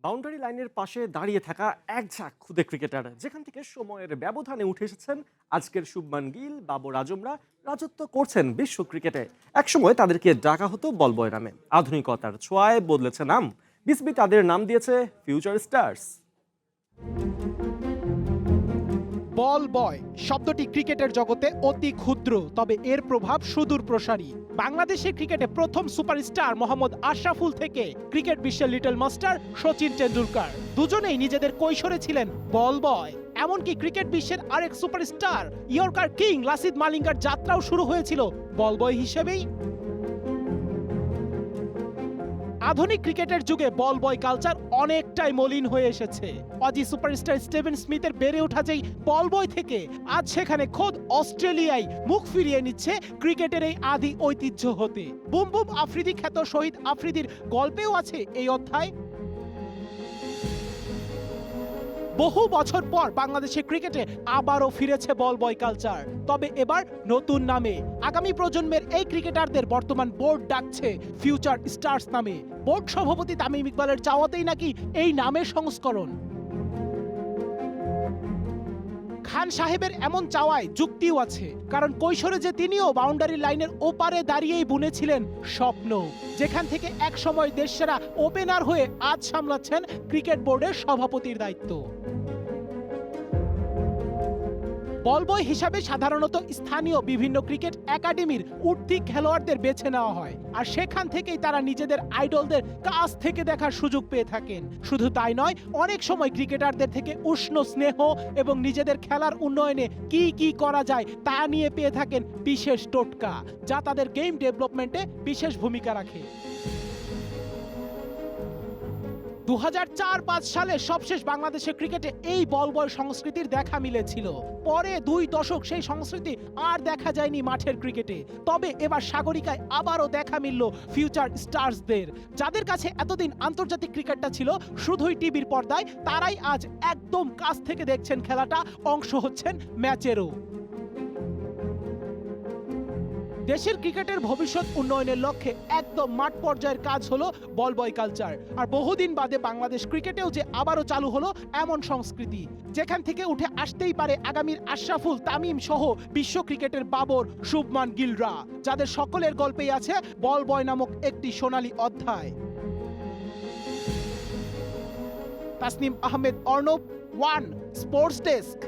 Boundary লাইনের পাশে দাঁড়িয়ে থাকা এক ঝাঁক খুদে ক্রিকেটার যেখান থেকে সময়ের ব্যবধানে উঠে এসেছেন আজকের শুভমান গিল, বাবর আজমরা রাজত্ব করছেন বিশ্ব ক্রিকেটে। একসময় তাদেরকে ডাকা হতো বল বয় নামে। আধুনিকতার ছোঁয়ায় বদলেছে নাম। বিসিবি তাদের নাম দিয়েছে ফিউচার স্টার্স। বল বয় শব্দটি ক্রিকেটের জগতে অতি ক্ষুদ্র, তবে এর প্রভাব সুদূর প্রসারী। বাংলাদেশের ক্রিকেটে প্রথম সুপারস্টার মোহাম্মদ আশরাফুল থেকে ক্রিকেট বিশ্বের লিটল মাস্টার সচিন টেন্ডুলকার, দুজনেই নিজেদের কৈশোরে ছিলেন বল বয়। এমনকি ক্রিকেট বিশ্বের আরেক সুপারস্টার ইয়র্কার কিং লাসিথ মালিঙ্গার যাত্রাও শুরু হয়েছিল বল বয় হিসেবেই। আধুনিক ক্রিকেটের যুগে বল বয় কালচার অনেকটাই মলিন হয়ে এসেছে। অজি সুপারস্টার স্টিভেন স্মিথের বেড়ে ওঠা যেই বল বয় থেকে আজ সেখানে খোদ অস্ট্রেলিয়ায় মুখ ফিরিয়ে নিচ্ছে ক্রিকেটের এই আদি ঐতিহ্য হতে। বুম বুম আফ্রিদি খ্যাত শহীদ আফ্রিদির গল্পেও আছে এই অধ্যায়। বহু বছর পর বাংলাদেশের ক্রিকেটে আবারও ফিরেছে বল বয় কালচার, তবে এবার নতুন নামে। আগামী প্রজন্মের এই ক্রিকেটারদের বর্তমান বোর্ড ডাকছে ফিউচার স্টার্স নামে। বোর্ড সভাপতি তামিম ইকবালের চাওয়াতেই নাকি এই নামের সংস্করণ। খান সাহেবের এমন চাওয়ায় যুক্তিও আছে, কারণ কৈশোরে যে তিনিও বাউন্ডারি লাইনের ওপারে দাঁড়িয়েই বুনেছিলেন স্বপ্ন, যেখান থেকে এক সময় দেশসেরা ওপেনার হয়ে আজ সামলাচ্ছেন ক্রিকেট বোর্ডের সভাপতির দায়িত্ব। বল বয় হিসাবে সাধারণত স্থানীয় বিভিন্ন ক্রিকেট একাডেমির উঠতি খেলোয়াড়দের বেছে নেওয়া হয়, আর সেখান থেকেই তারা নিজেদের আইডলদের কাছ থেকে দেখার সুযোগ পেয়ে থাকেন। শুধু তাই নয়, অনেক সময় ক্রিকেটারদের থেকে উষ্ণ স্নেহ এবং নিজেদের খেলার উন্নয়নে কি কি করা যায় তা নিয়ে পেয়ে থাকেন বিশেষ টোটকা, যা তাদের গেম ডেভেলপমেন্টে বিশেষ ভূমিকা রাখে। 2004-05 সালে সবশেষ বাংলাদেশের ক্রিকেটে এই বল বয় সংস্কৃতির দেখা মিলেছিল। পরে 2 দশক সেই সংস্কৃতি আর দেখা যায়নি মাঠের ক্রিকেটে। তবে এবার সাগরিকায় আবারও দেখা মিলল ফিউচার স্টার্সদের, যাদের কাছে এতদিন আন্তর্জাতিক ক্রিকেটটা ছিল শুধুই টিভির পর্দায়। তারাই আজ একদম কাছ থেকে দেখছেন খেলাটা, অংশ হচ্ছেন ম্যাচেরও। দেশের ক্রিকেটের ভবিষ্যৎ উন্নয়নের লক্ষ্যে একদম মাঠ পর্যায়ের কাজ হলো বল বয় কালচার। আর বহুদিন বাদে বাংলাদেশ ক্রিকেটেও যে আবারও চালু হলো এমন সংস্কৃতি, যেখান থেকে উঠে আসতেই পারে আগামীর আশরাফুল, তামিম সহ বিশ্ব ক্রিকেটের বাবর, শুভমান গিলরা, যাদের সকলের গল্পেই আছে বল বয় নামক একটি সোনালী অধ্যায়। Tasnim Ahmed, Arnab, one sports desk.